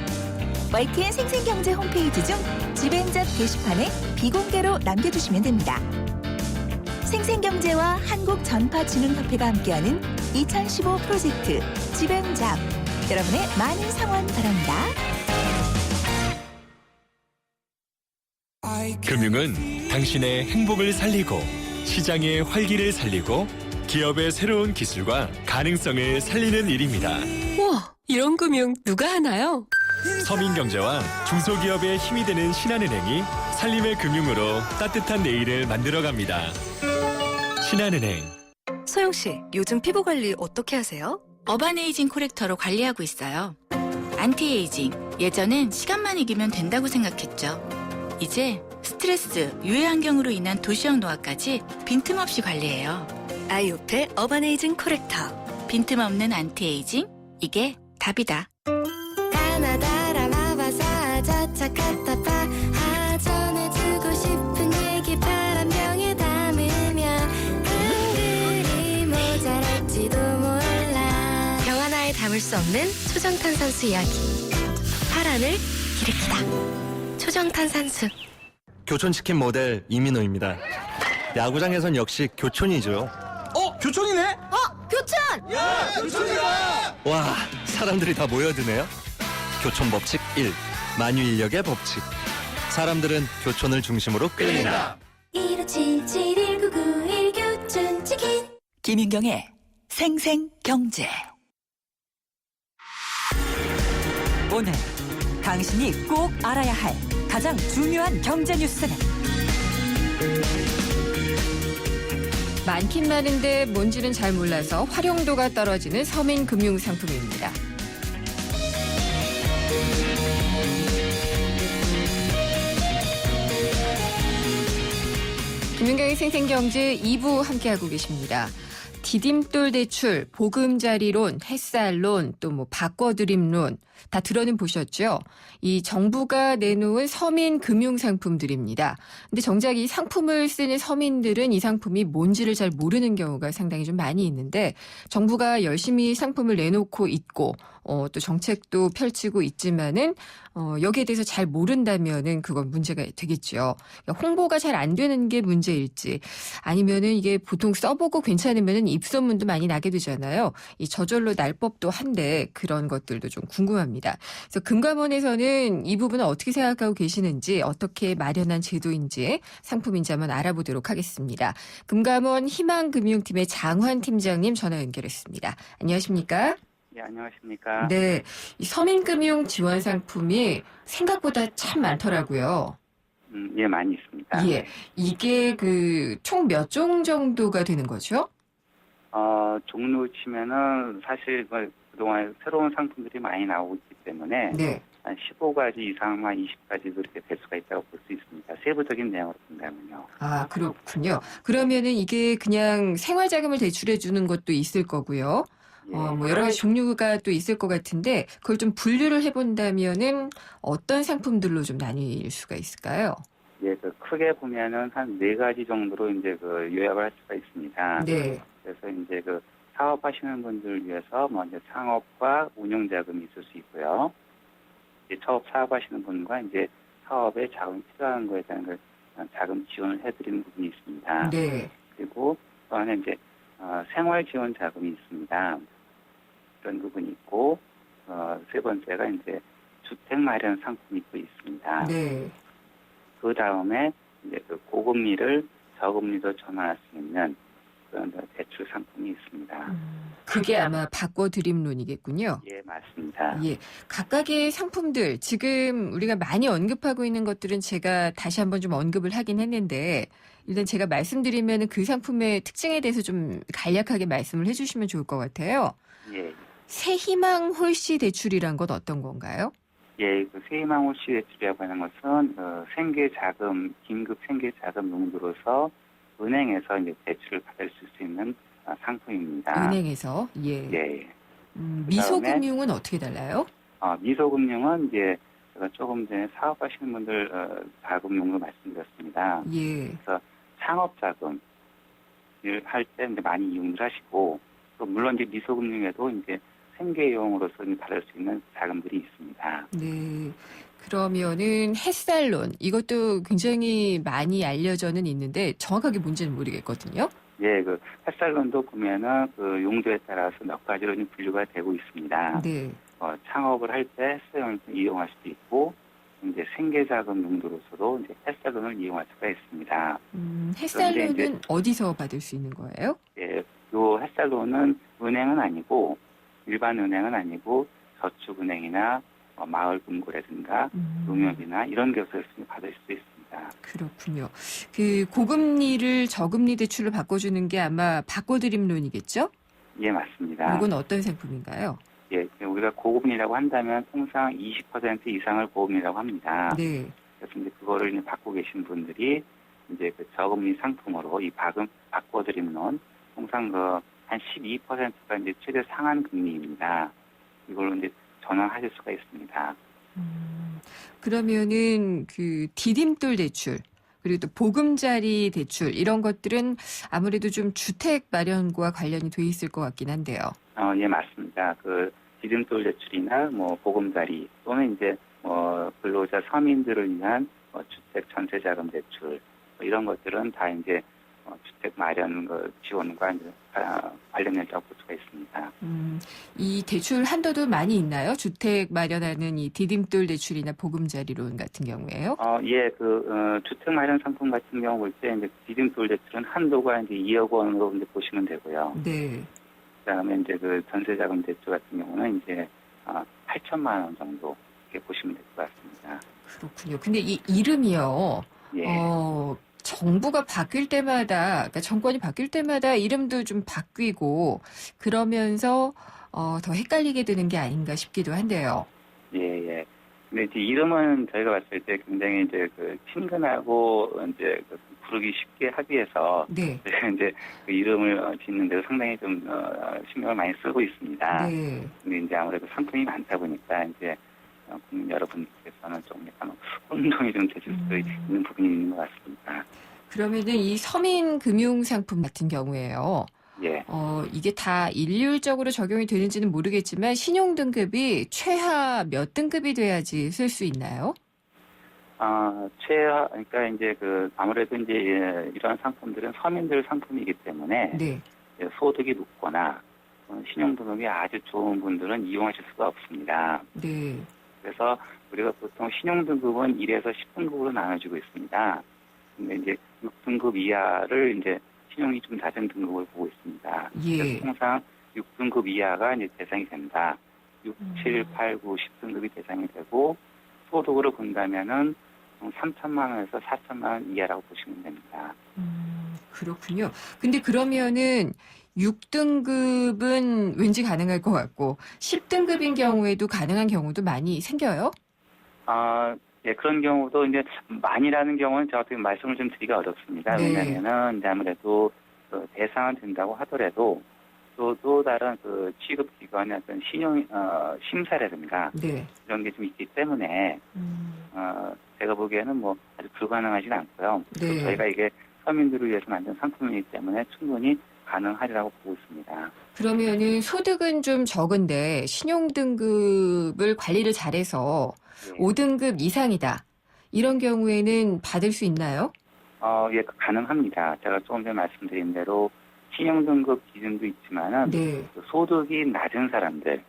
YTN 생생경제 홈페이지 중 집앤잡 게시판에 비공개로 남겨주시면 됩니다. 생생경제와 한국전파진흥협회가 함께하는 2015 프로젝트 집앤잡 여러분의 많은 상원 바랍니다. 금융은 당신의 행복을 살리고 시장의 활기를 살리고 기업의 새로운 기술과 가능성을 살리는 일입니다. 우와, 이런 금융 누가 하나요? 서민경제와 중소기업의 힘이 되는 신한은행이 살림의 금융으로 따뜻한 내일을 만들어갑니다. 신한은행. 소영 씨, 요즘 피부 관리 어떻게 하세요? 어바네이징 코렉터로 관리하고 있어요. 안티에이징, 예전엔 시간만 이기면 된다고 생각했죠. 이제 스트레스, 유해 환경으로 인한 도시형 노화까지 빈틈없이 관리해요. 아이오펠 어바네이징 코렉터. 빈틈없는 안티에이징, 이게 답이다. 가나다라 마바사 자차카타파 전해주고 싶은 얘기 바람 병에 담으면 한글이 모자랄지도 몰라. 병 하나에 담을 수 없는 초정탄산수 이야기. 파란을 일으키다. 초정탄산수. 교촌치킨 모델 이민호입니다. 야구장에선 역시 교촌이죠. 교촌이네? 교촌! 야, 교촌이다! 와, 사람들이 다 모여드네요. 교촌 법칙 1. 만유인력의 법칙. 사람들은 교촌을 중심으로 끌린다. 1577-1991 교촌치킨. 김윤경의 생생경제. 오늘 당신이 꼭 알아야 할 가장 중요한 경제 뉴스는 많긴 많은데 뭔지는 잘 몰라서 활용도가 떨어지는 서민 금융 상품입니다. 김윤경의 생생경제 2부 함께하고 계십니다. 디딤돌 대출, 보금자리론, 햇살론, 또 바꿔드림론 다 들어는 보셨죠? 이 정부가 내놓은 서민 금융 상품들입니다. 근데 정작 이 상품을 쓰는 서민들은 이 상품이 뭔지를 잘 모르는 경우가 상당히 좀 많이 있는데 정부가 열심히 상품을 내놓고 있고 또 정책도 펼치고 있지만은 여기에 대해서 잘 모른다면은 그건 문제가 되겠죠. 그러니까 홍보가 잘 안 되는 게 문제일지 아니면은 이게 보통 써보고 괜찮으면은 입소문도 많이 나게 되잖아요. 이 저절로 날 법도 한데 그런 것들도 좀 궁금합니다. 그래서 금감원에서는 이 부분을 어떻게 생각하고 계시는지 어떻게 마련한 제도인지 상품인지 한번 알아보도록 하겠습니다. 금감원 희망금융팀의 장환 팀장님 전화 연결했습니다. 안녕하십니까? 네, 안녕하십니까? 네, 이 서민금융 지원 상품이 생각보다 참 많더라고요. 예, 많이 있습니다. 예, 이게 총 몇 종 정도가 되는 거죠? 종류 치면은 사실 그동안 새로운 상품들이 많이 나오고 있기 때문에 네. 한 15가지 이상, 한 20가지 그렇게 될 수가 있다고 볼 수 있습니다. 세부적인 내용을 본다면요. 아, 그렇군요. 그러면은 이게 그냥 생활자금을 대출해 주는 것도 있을 거고요. 뭐 여러 가지 종류가 또 있을 것 같은데 그걸 좀 분류를 해본다면은 어떤 상품들로 좀 나뉠 수가 있을까요? 예, 크게 보면은 한 4가지 정도로 이제 요약을 할 수가 있습니다. 네. 그래서 이제 사업하시는 분들을 위해서 먼저 창업과 운영 자금이 있을 수 있고요. 이제 처음 사업하시는 분과 이제 사업에 자금이 필요한 거에 대한 자금 지원을 해드리는 부분이 있습니다. 네. 그리고 또 하나 이제 생활 지원 자금이 있습니다. 그런 부분이 있고 세 번째가 이제 주택 마련 상품이 또 있습니다. 네. 그 다음에 이제 고금리를 저금리로 전환할 수 있는 그런 대출 상품이 있습니다. 그게 아마 바꿔드림론이겠군요. 예, 맞습니다. 예, 각각의 상품들 지금 우리가 많이 언급하고 있는 것들은 제가 다시 한번 좀 언급을 하긴 했는데 일단 제가 말씀드리면 그 상품의 특징에 대해서 좀 간략하게 말씀을 해주시면 좋을 것 같아요. 예. 새희망 홀씨 대출이란 건 어떤 건가요? 예, 새희망 홀씨 대출이라고 하는 것은 생계자금, 긴급 생계자금 용도로서 은행에서 이제 대출을 받을 수 있는 상품입니다. 은행에서 예. 예. 미소금융은 어떻게 달라요? 미소금융은 이제 제가 조금 전에 사업하시는 분들 자금 용도 말씀드렸습니다. 예. 그래서 창업 자금을 할 때 이제 많이 이용을 하시고 또 물론 이제 미소금융에도 이제 생계용으로서 받을 수 있는 자금들이 있습니다. 네. 그러면은 햇살론 이것도 굉장히 많이 알려져는 있는데 정확하게 뭔지는 모르겠거든요. 예, 햇살론도 보면은 용도에 따라서 몇 가지로 분류가 되고 있습니다. 네. 창업을 할 때 햇살론을 이용할 수도 있고 이제 생계자금 용도로서도 이제 햇살론을 이용할 수가 있습니다. 햇살론은 어디서 받을 수 있는 거예요? 예, 요 햇살론은 은행은 아니고 일반 은행은 아니고 저축은행이나 마을금고라든가 농협이나 이런 곳에서 받을 수 있습니다. 그렇군요. 고금리를 저금리 대출로 바꿔주는 게 아마 바꿔드림론이겠죠? 예, 맞습니다. 이건 어떤 상품인가요? 예, 우리가 고금리라고 한다면 통상 20% 이상을 고금리라고 합니다. 네. 그래서 이제 그거를 이제 받고 계신 분들이 이제 저금리 상품으로 이 바꿔드림론 통상 한 12%가 이제 최대 상한 금리입니다. 이걸로 이제 전환하실 수가 있습니다. 그러면은 디딤돌 대출 그리고 또 보금자리 대출 이런 것들은 아무래도 좀 주택 마련과 관련이 돼 있을 것 같긴 한데요. 예, 맞습니다. 디딤돌 대출이나 보금자리 또는 이제 근로자 서민들을 위한 주택 전세자금 대출 이런 것들은 다 이제 주택 마련 지원과 이제 관련해서 볼 수가 있습니다. 이 대출 한도도 많이 있나요? 주택 마련하는 이 디딤돌 대출이나 보금자리론 같은 경우에요? 예, 주택 마련 상품 같은 경우 볼 때 이제 디딤돌 대출은 한도가 이제 2억 원으로 이제 보시면 되고요. 네. 그다음에 이제 전세자금 대출 같은 경우는 이제 8천만 원 정도 이렇게 보시면 될 것 같습니다. 그렇군요. 근데 이 이름이요. 예. 정부가 바뀔 때마다, 그러니까 정권이 바뀔 때마다 이름도 좀 바뀌고 그러면서 더 헷갈리게 되는 게 아닌가 싶기도 한데요. 예. 근데 이제 이름은 저희가 봤을 때 굉장히 이제 친근하고 이제 부르기 쉽게 하기 위해서 네. 저희가 이제 그 이름을 짓는 데도 상당히 좀 신경을 많이 쓰고 있습니다. 네. 근데 이제 아무래도 상품이 많다 보니까 이제 국민 여러분께서는 좀 약간 혼동이 좀 되실 수도 있는 부분이 있는 것 같습니다. 그러면은 이 서민 금융 상품 같은 경우에요. 예. 이게 다 일률적으로 적용이 되는지는 모르겠지만 신용 등급이 최하 몇 등급이 돼야지 쓸 수 있나요? 최하, 그러니까 이제 아무래도 이제 이런 상품들은 서민들 상품이기 때문에 네. 소득이 높거나 신용 등급이 아주 좋은 분들은 이용하실 수가 없습니다. 네. 그래서 우리가 보통 신용 등급은 1에서 10등급으로 나눠지고 있습니다. 근데 이제 6등급 이하를 이제 신용이 좀 낮은 등급을 보고 있습니다. 예. 그래서 항상 6등급 이하가 이제 대상이 됩니다. 6, 7, 8, 9, 10등급이 대상이 되고 소득으로 본다면은 3천만 원에서 4천만 원 이하라고 보시면 됩니다. 그렇군요. 근데 그러면은 6등급은 왠지 가능할 것 같고 10등급인 경우에도 가능한 경우도 많이 생겨요? 예, 그런 경우도 이제 많이라는 경우는 제가 어떻게 말씀을 좀 드리기가 어렵습니다. 네. 왜냐하면은 이제 아무래도 대상은 된다고 하더라도 또 다른 취급 기관의 어떤 신용 심사라든가 네. 이런 게 좀 있기 때문에 제가 보기에는 뭐 아주 불가능하진 않고요. 네. 저희가 이게 서민들을 위해서 만든 상품이기 때문에 충분히 가능하리라고 보고 있습니다. 그러면은 소득은 좀 적은데 신용 등급을 관리를 잘해서 5등급 이상이다. 이런 경우에는 받을 수 있나요? 예, 가능합니다. 제가 조금 전에 말씀드린 대로 신용 등급 기준도 있지만은 네. 소득이 낮은 사람들,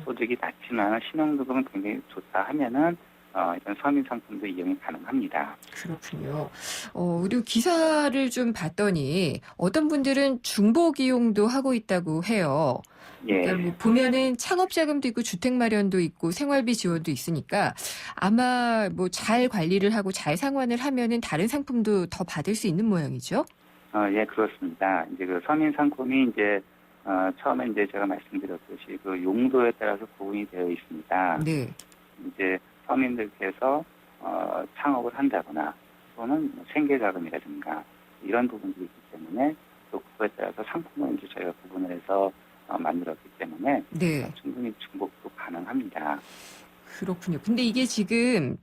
소득이 낮지만 신용 등급은 굉장히 좋다 하면은 이런 서민 상품도 이용이 가능합니다. 그렇군요. 그리고 기사를 좀 봤더니 어떤 분들은 중복 이용도 하고 있다고 해요. 예. 그러니까 뭐 보면은 창업자금도 있고 주택마련도 있고 생활비 지원도 있으니까 아마 뭐 잘 관리를 하고 잘 상환을 하면은 다른 상품도 더 받을 수 있는 모양이죠? 예, 그렇습니다. 이제 서민 상품이 이제 처음에 이제 제가 말씀드렸듯이 용도에 따라서 구분이 되어 있습니다. 네. 이제 서민들께서 창업을 한다거나 또는 생계자금이라든가 이런 부분들이 있기 때문에 또 그거에 따라서 상품을 이제 저희가 구분을 해서 만들었기 때문에 네. 충분히 중복도 가능합니다. 그렇군요. 근데 이게 지금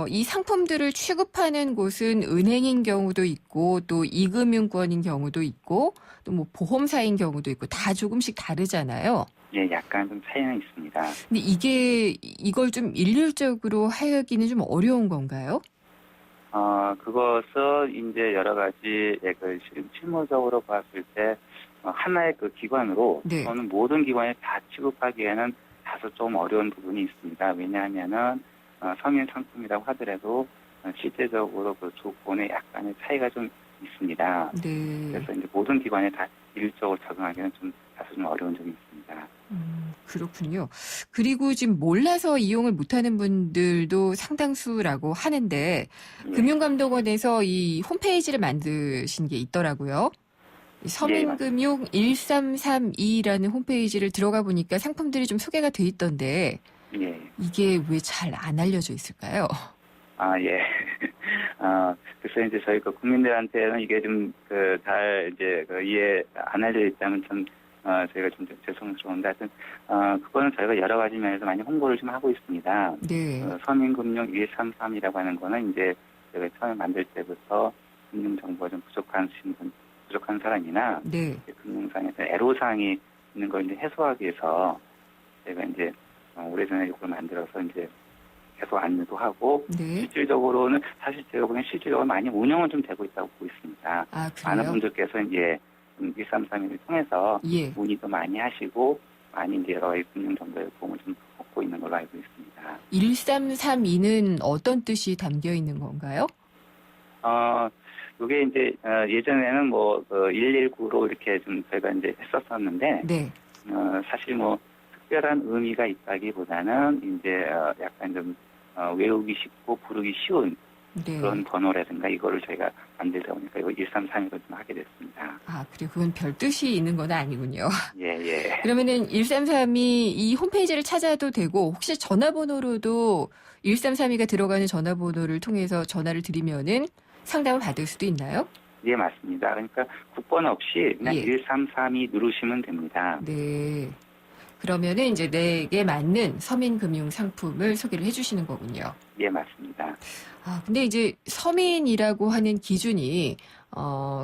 이 상품들을 취급하는 곳은 은행인 경우도 있고 또 이금융권인 경우도 있고 또 뭐 보험사인 경우도 있고 다 조금씩 다르잖아요. 예, 약간 좀 차이는 있습니다. 근데 이걸 좀 일률적으로 하기는 좀 어려운 건가요? 그것은 이제 여러 가지 실무적으로 봤을 때 하나의 기관으로 네. 또는 모든 기관에 다 취급하기에는 다소 좀 어려운 부분이 있습니다. 왜냐하면은 서민 상품이라고 하더라도 실제적으로 조건에 약간의 차이가 좀 있습니다. 네. 그래서 이제 모든 기관에 다 일률적으로 적용하기는 좀 다소 좀 어려운 점이 있습니다. 그렇군요. 그리고 지금 몰라서 이용을 못하는 분들도 상당수라고 하는데 금융감독원에서 이 홈페이지를 만드신 게 있더라고요. 서민금융 1332라는 홈페이지를 들어가 보니까 상품들이 좀 소개가 돼 있던데 예. 이게 왜 잘 안 알려져 있을까요? 예. 그래서 이제 저희 국민들한테는 이게 좀 잘 이제 이해 안 알려 있다면 좀 저희가 좀 죄송스러운데 하여튼 그거는 저희가 여러 가지 면에서 많이 홍보를 좀 하고 있습니다. 네. 서민금융 133이라고 하는 거는 이제 저희가 처음에 만들 때부터 금융 정보가 좀 부족한 사람이나 네. 금융상에서 애로사항이 있는 걸 이제 해소하기 위해서 제가 이제 오래전에 이걸 만들어서 이제 계속 안내도 하고 네. 실질적으로는 사실 제가 보기엔 실질적으로 많이 운영은 좀 되고 있다고 보고 있습니다. 아, 그래요? 많은 분들께서 이제 1331을 통해서 예. 문의도 많이 하시고 많이 이제 여러 가지 금융 정보의 도움을 좀 얻고 있는 걸로 알고 있습니다. 1332는 어떤 뜻이 담겨 있는 건가요? 이게 이제 예전에는 119로 이렇게 좀 저희가 이제 했었었는데 네. 사실 특별한 의미가 있다기보다는 이제 약간 좀 외우기 쉽고 부르기 쉬운 네. 그런 번호라든가 이거를 저희가 만들다 보니까 이거 1332로 좀 하게 됐습니다. 아, 그래요. 그건 별 뜻이 있는 건 아니군요. 예. 그러면은 1332 이 홈페이지를 찾아도 되고 혹시 전화번호로도 1332가 들어가는 전화번호를 통해서 전화를 드리면은 상담을 받을 수도 있나요? 예, 맞습니다. 그러니까 국번 없이 그냥 예. 1332 누르시면 됩니다. 네. 그러면은 이제 내게 맞는 서민금융 상품을 소개를 해주시는 거군요. 예, 맞습니다. 아, 근데 이제 서민이라고 하는 기준이,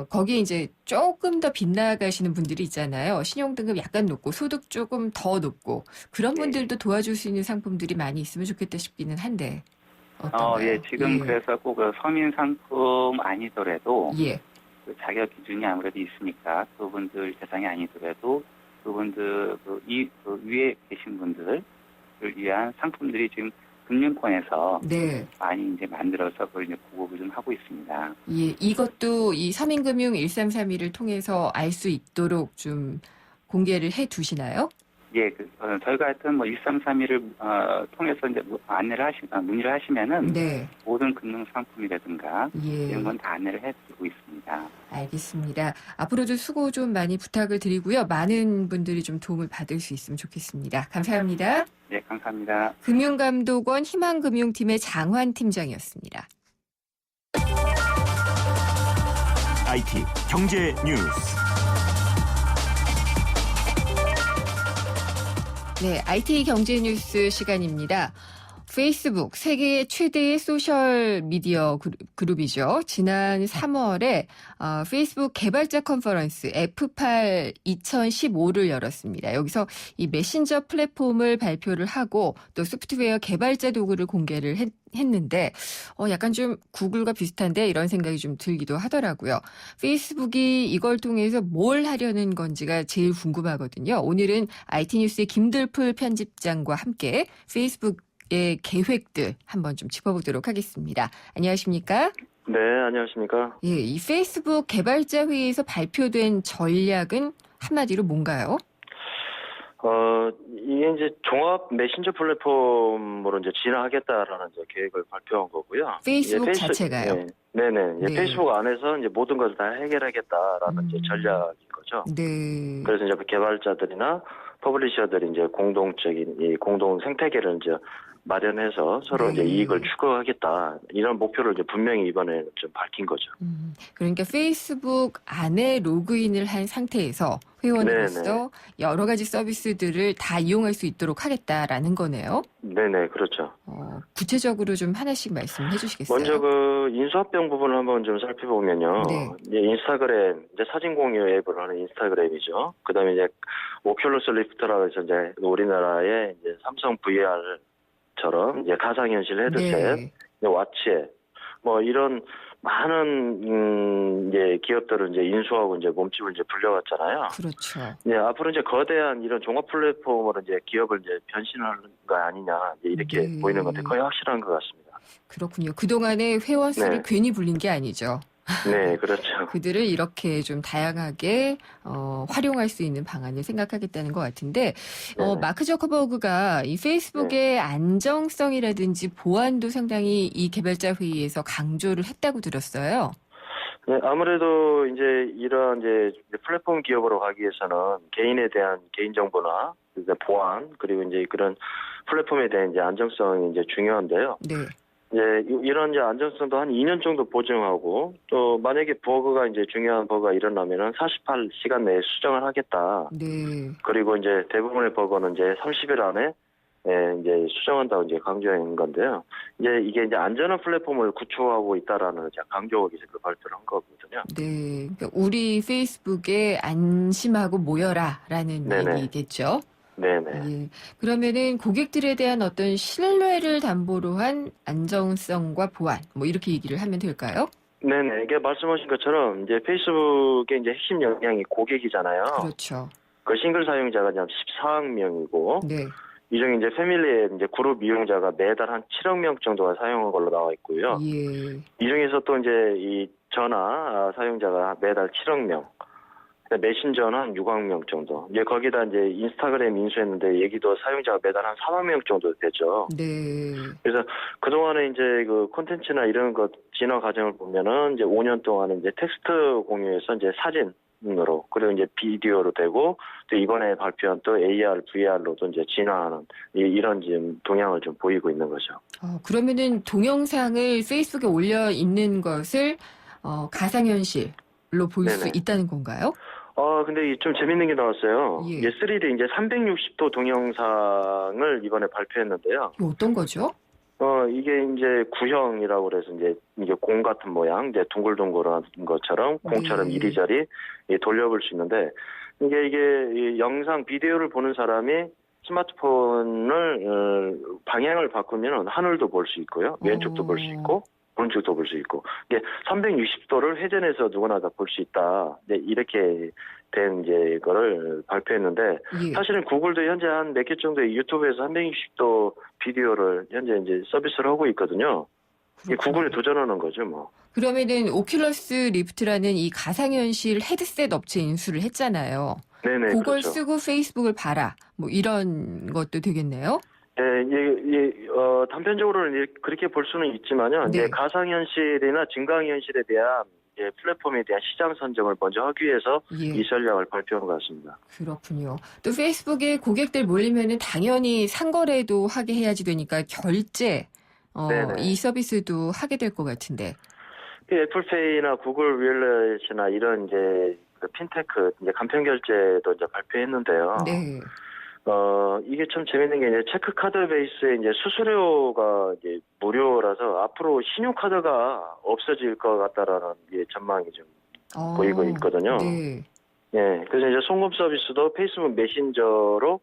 거기에 이제 조금 더 빗나가시는 분들이 있잖아요. 신용등급 약간 높고, 소득 조금 더 높고, 그런 분들도 도와줄 수 있는 상품들이 많이 있으면 좋겠다 싶기는 한데, 어떤가요? 예, 지금 그래서 꼭 그 서민 상품 아니더라도 예. 그 자격 기준이 아무래도 있으니까 그분들 대상이 아니더라도 그분들 그 위에 계신 분들을 위한 상품들이 지금 금융권에서 네. 많이 이제 만들어서 그걸 이제 보급을 좀 하고 있습니다. 예, 이것도 이 서민금융 1332를 통해서 알 수 있도록 좀 공개를 해 두시나요? 예, 저희가 하여튼 뭐 1332를 통해서 이제 문의를 하시면은 네. 모든 금융 상품이라든가 예. 이런 건 다 안내를 해드리고 있습니다. 알겠습니다. 앞으로도 수고 좀 많이 부탁을 드리고요. 많은 분들이 좀 도움을 받을 수 있으면 좋겠습니다. 감사합니다. 네, 감사합니다. 금융감독원 희망금융팀의 장환 팀장이었습니다. IT 경제 뉴스. 네, IT 경제 뉴스 시간입니다. 페이스북, 세계 최대의 소셜 미디어 그룹이죠. 지난 3월에 페이스북 개발자 컨퍼런스 F8 2015를 열었습니다. 여기서 이 메신저 플랫폼을 발표를 하고 또 소프트웨어 개발자 도구를 공개를 했는데 약간 좀 구글과 비슷한데 이런 생각이 좀 들기도 하더라고요. 페이스북이 이걸 통해서 뭘 하려는 건지가 제일 궁금하거든요. 오늘은 IT뉴스의 김들풀 편집장과 함께 페이스북의 계획들 한번 좀 짚어보도록 하겠습니다. 안녕하십니까? 네, 안녕하십니까? 예, 이 페이스북 개발자 회의에서 발표된 전략은 한마디로 뭔가요? 이게 이제 종합 메신저 플랫폼으로 이제 진화하겠다라는 이제 계획을 발표한 거고요. 페이스북 자체가요? 네네. 네. 페이스북 안에서 이제 모든 것을 다 해결하겠다라는 이제 전략인 거죠. 네. 그래서 이제 개발자들이나 퍼블리셔들이 이제 공동적인 이 공동 생태계를 이제 마련해서 서로 이제 이익을 추구하겠다 이런 목표를 이제 분명히 이번에 좀 밝힌 거죠. 그러니까 페이스북 안에 로그인을 한 상태에서 회원으로서 여러 가지 서비스들을 다 이용할 수 있도록 하겠다라는 거네요. 네네, 그렇죠. 구체적으로 좀 하나씩 말씀해 주시겠어요? 먼저 그 인수합병 부분을 한번 좀 살펴보면요. 이제 인스타그램, 이제 사진 공유 앱을 하는 인스타그램이죠. 그 다음에 이제 오큘러스 리프트라고 해서 이제 우리나라의 이제 삼성 VR처럼 이제 가상현실 헤드셋, 왓치에 뭐 이런 많은 이제 기업들을 이제 인수하고 이제 몸집을 이제 불려왔잖아요. 그렇죠. 네, 앞으로 이제 거대한 이런 종합 플랫폼으로 이제 기업을 이제 변신하는 거 아니냐 이제 이렇게 보이는 건데 거의 확실한 것 같습니다. 그렇군요. 그동안에 회원 수를 괜히 불린 게 아니죠. 네, 그렇죠. 그들을 이렇게 좀 다양하게 활용할 수 있는 방안을 생각하겠다는 것 같은데 마크 저커버그가 이 페이스북의 안정성이라든지 보안도 상당히 이 개발자 회의에서 강조를 했다고 들었어요. 네, 아무래도 이제 이런 이제 플랫폼 기업으로 가기 위해서는 개인에 대한 개인정보나 보안 그리고 이제 그런 플랫폼에 대한 이제 안정성이 이제 중요한데요. 네. 이제 이런 이제 안정성도 한 2년 정도 보증하고 또 만약에 버그가 이제 중요한 버그가 일어나면은 48시간 내에 수정을 하겠다. 네. 그리고 이제 대부분의 버그는 이제 30일 안에 이제 수정한다고 이제 강조한 건데요. 이제 이게 이제 안전한 플랫폼을 구축하고 있다라는 이제 강조 기색을 발표를 한 거거든요. 네. 그러니까 우리 페이스북에 안심하고 모여라라는 얘기겠죠. 네네. 예. 그러면은 고객들에 대한 어떤 신뢰를 담보로 한 안정성과 보안, 뭐 이렇게 얘기를 하면 될까요? 네네. 이게 말씀하신 것처럼 이제 페이스북의 이제 핵심 역량이 고객이잖아요. 그렇죠. 그 싱글 사용자가 이제 14억 명이고. 네. 이 중에 이제 패밀리의 이제 그룹 이용자가 매달 한 7억 명 정도가 사용한 걸로 나와 있고요. 예. 이 중에서 또 이제 이 전화 사용자가 매달 7억 명. 메신저는 한 6억 명 정도. 이제 거기다 이제 인스타그램 인수했는데 여기도 사용자가 매달 한 4만 명 정도 되죠. 네. 그래서 그동안에 이제 그 콘텐츠나 이런 것 진화 과정을 보면은 이제 5년 동안 이제 텍스트 공유에서 이제 사진 사진으로 그리고 이제 비디오로 되고 또 이번에 발표한 또 AR, VR로도 이제 진화하는 이런 지금 동향을 좀 보이고 있는 거죠. 그러면은 동영상을 페이스북에 올려 있는 것을 가상현실로 볼 수 네네. 있다는 건가요? 근데 좀 재밌는 게 나왔어요. 예. 이게 3D 이제 360도 동영상을 이번에 발표했는데요. 어떤 거죠? 이게 이제 구형이라고 그래서 이제 이게 공 같은 모양, 이제 둥글둥글한 것처럼 공처럼 네. 이리저리 돌려볼 수 있는데 이게 이 영상 비디오를 보는 사람이 스마트폰을 방향을 바꾸면 하늘도 볼 수 있고요, 왼쪽도 볼 수 있고 오른쪽도 볼 수 있고 이게 360도를 회전해서 누구나 다 볼 수 있다. 이제 이렇게 된 이제 이거를 발표했는데 예. 사실은 구글도 현재 한 몇 개 정도의 유튜브에서 360도 비디오를 현재 이제 서비스를 하고 있거든요. 이게 구글에 도전하는 거죠, 뭐. 그러면은 오큘러스 리프트라는 이 가상현실 헤드셋 업체 인수를 했잖아요. 네네. 그걸 그렇죠. 쓰고 페이스북을 봐라. 뭐 이런 것도 되겠네요. 단편적으로는 그렇게 볼 수는 있지만요. 네. 이제 가상현실이나 증강현실에 대한 플랫폼에 대한 시장 선정을 먼저 하기 위해서 예. 이 전략을 발표한 것 같습니다. 그렇군요. 또 페이스북에 고객들 몰리면은 당연히 상거래도 하게 해야지 되니까 결제, 네네. 이 서비스도 하게 될 것 같은데. 애플페이나 구글 윌렛이나 이런 이제 그 핀테크 이제 간편 결제도 이제 발표했는데요. 네. 이게 참 재밌는 게 이제 체크카드 베이스에 이제 수수료가 이제 무료라서 앞으로 신용카드가 없어질 것 같다라는 게 전망이 좀 보이고 있거든요. 네. 예, 그래서 이제 송금 서비스도 페이스북 메신저로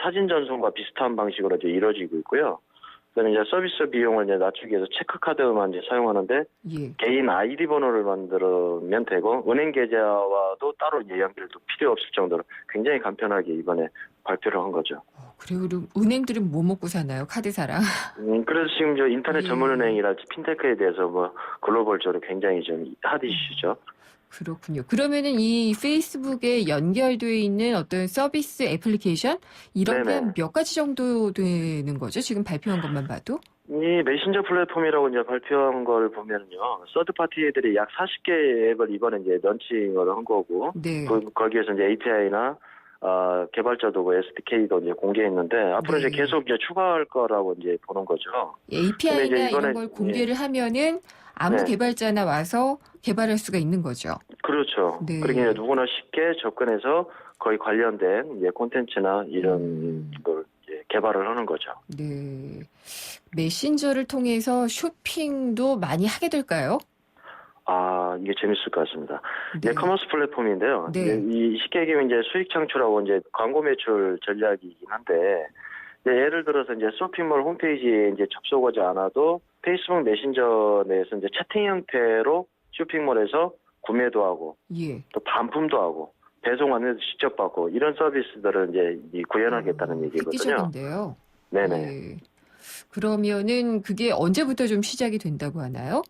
사진 전송과 비슷한 방식으로 이제 이루어지고 있고요. 그다음에 이제 서비스 비용을 이제 낮추기 위해서 체크카드만 이제 사용하는데 예. 개인 아이디 번호를 만들면 되고 은행 계좌와도 따로 이제 연결도 필요 없을 정도로 굉장히 간편하게 이번에 발표를 한 거죠. 그리고 은행들은 뭐 먹고 사나요? 카드사랑. 그래서 지금 저 인터넷 예. 전문은행이랄지 핀테크에 대해서 뭐 글로벌적으로 굉장히 좀 핫 이슈죠. 그렇군요. 그러면은 이 페이스북에 연결되어 있는 어떤 서비스 애플리케이션 이런 게 네네. 한 몇 가지 정도 되는 거죠? 지금 발표한 것만 봐도? 이 메신저 플랫폼이라고 이제 발표한 걸 보면요, 서드 파티들이 약 40개 앱을 이번에 이제 런칭을 한 거고, 네. 거기에서 이제 API나 개발자도 그 SDK도 이제 공개했는데 앞으로 네. 이제 계속 이제 추가할 거라고 이제 보는 거죠. API나 근데 이제 이런 걸 공개를 하면은 아무 네. 개발자나 와서 개발할 수가 있는 거죠. 그렇죠. 네. 그러니까 이제 누구나 쉽게 접근해서 거의 관련된 이제 콘텐츠나 이런 걸 이제 개발을 하는 거죠. 네. 메신저를 통해서 쇼핑도 많이 하게 될까요? 이게 재밌을 것 같습니다. 네. 커머스 플랫폼인데요. 네. 이제 이 쉽게 얘기하면 이제 수익 창출하고 이제 광고 매출 전략이긴 한데, 이제 예를 들어서 이제 쇼핑몰 홈페이지에 이제 접속하지 않아도 페이스북 메신저 내에서 이제 채팅 형태로 쇼핑몰에서 구매도 하고, 예. 또 반품도 하고, 배송 안내도 직접 받고, 이런 서비스들을 이제 구현하겠다는 얘기거든요. 획기적인데요. 네네. 예. 그러면은 그게 언제부터 좀 시작이 된다고 하나요?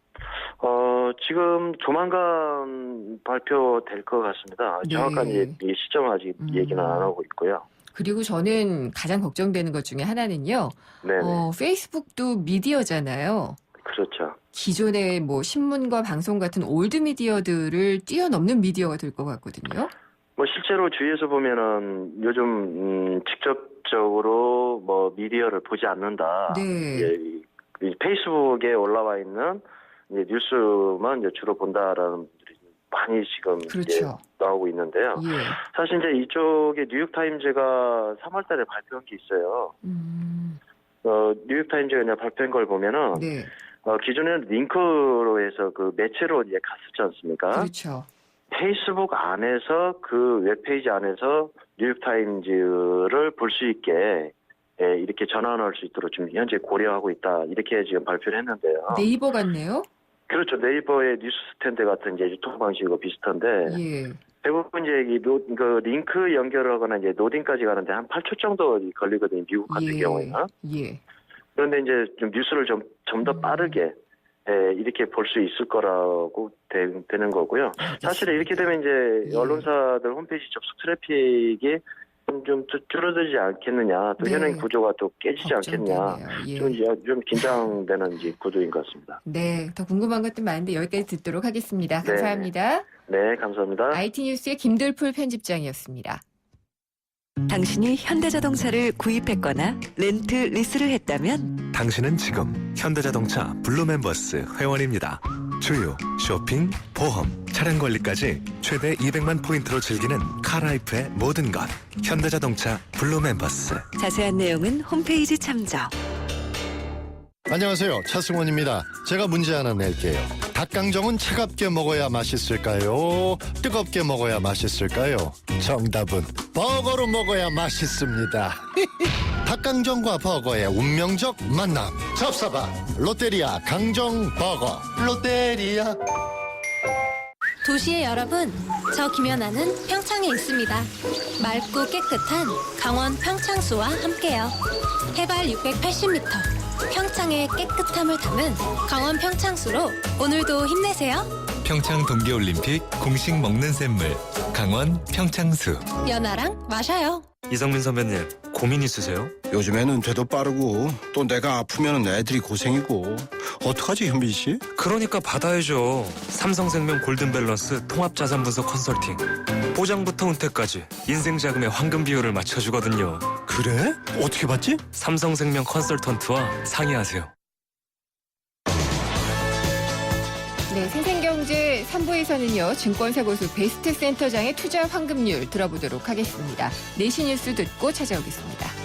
지금 조만간 발표될 것 같습니다. 네. 정확한 이 시점은 아직 얘기는 안 하고 있고요. 그리고 저는 가장 걱정되는 것 중에 하나는요. 네네. 페이스북도 미디어잖아요. 그렇죠. 기존의 뭐 신문과 방송 같은 올드 미디어들을 뛰어넘는 미디어가 될 것 같거든요. 뭐 실제로 주위에서 보면은 요즘 직접적으로 뭐 미디어를 보지 않는다. 네. 이 페이스북에 올라와 있는 이제 뉴스만 이제 주로 본다라는 분들이 많이 지금 이제 그렇죠. 나오고 있는데요. 예. 사실 이제 이쪽에 뉴욕타임즈가 3월달에 발표한 게 있어요. 뉴욕타임즈가 이제 발표한 걸 보면은 네. 기존에는 링크로 해서 그 매체로 이제 갔었지 않습니까? 그렇죠. 페이스북 안에서 그 웹페이지 안에서 뉴욕타임즈를 볼 수 있게 이렇게 전환할 수 있도록 지금 현재 고려하고 있다. 이렇게 지금 발표를 했는데요. 네이버 같네요. 그렇죠. 네이버의 뉴스 스탠드 같은 이제 유튜브 방식과 비슷한데 예. 대부분 이제 그 링크 연결을 하거나 이제 로딩까지 가는데 한 8초 정도 걸리거든요. 미국 같은 경우에는. 예. 그런데 이제 좀 뉴스를 좀 더 빠르게 이렇게 볼 수 있을 거라고 되는 거고요. 사실 이렇게 되면 이제 언론사들 홈페이지 접속 트래픽이 좀 줄어들지 않겠느냐, 또 네. 현행 구조가 또 깨지지 않겠냐, 걱정되네요. 예. 좀 긴장되는 이제 구도인 것 같습니다. 네, 더 궁금한 것도 많은데 여기까지 듣도록 하겠습니다. 네. 감사합니다. 네, 감사합니다. IT 뉴스의 김들풀 편집장이었습니다. 당신이 현대자동차를 구입했거나 렌트 리스를 했다면 당신은 지금 현대자동차 블루멤버스 회원입니다. 주유, 쇼핑, 보험, 차량 관리까지 최대 200만 포인트로 즐기는 카라이프의 모든 것. 현대자동차 블루멤버스. 자세한 내용은 홈페이지 참조. 안녕하세요. 차승원입니다. 제가 문제 하나 낼게요. 닭강정은 차갑게 먹어야 맛있을까요? 뜨겁게 먹어야 맛있을까요? 정답은 버거로 먹어야 맛있습니다. 닭강정과 버거의 운명적 만남. 접사바 롯데리아 강정 버거. 롯데리아. 도시의 여러분, 저 김연아는 평창에 있습니다. 맑고 깨끗한 강원 평창수와 함께요. 해발 680m, 평창의 깨끗함을 담은 강원 평창수로 오늘도 힘내세요. 평창 동계올림픽 공식 먹는 샘물 강원 평창수. 연아랑 마셔요. 이성민 선배님, 고민 있으세요? 요즘에는 돼도 빠르고 또 내가 아프면 애들이 고생이고 어떡하지 현빈 씨? 그러니까 받아야죠. 삼성생명 골든밸런스 통합자산분석 컨설팅. 보장부터 은퇴까지 인생자금의 황금 비율을 맞춰주거든요. 그래? 어떻게 받지? 삼성생명 컨설턴트와 상의하세요. 네, 생생경제 3부에서는요. 증권사고수 베스트 센터장의 투자 황금률 들어보도록 하겠습니다. 내시 뉴스 듣고 찾아오겠습니다.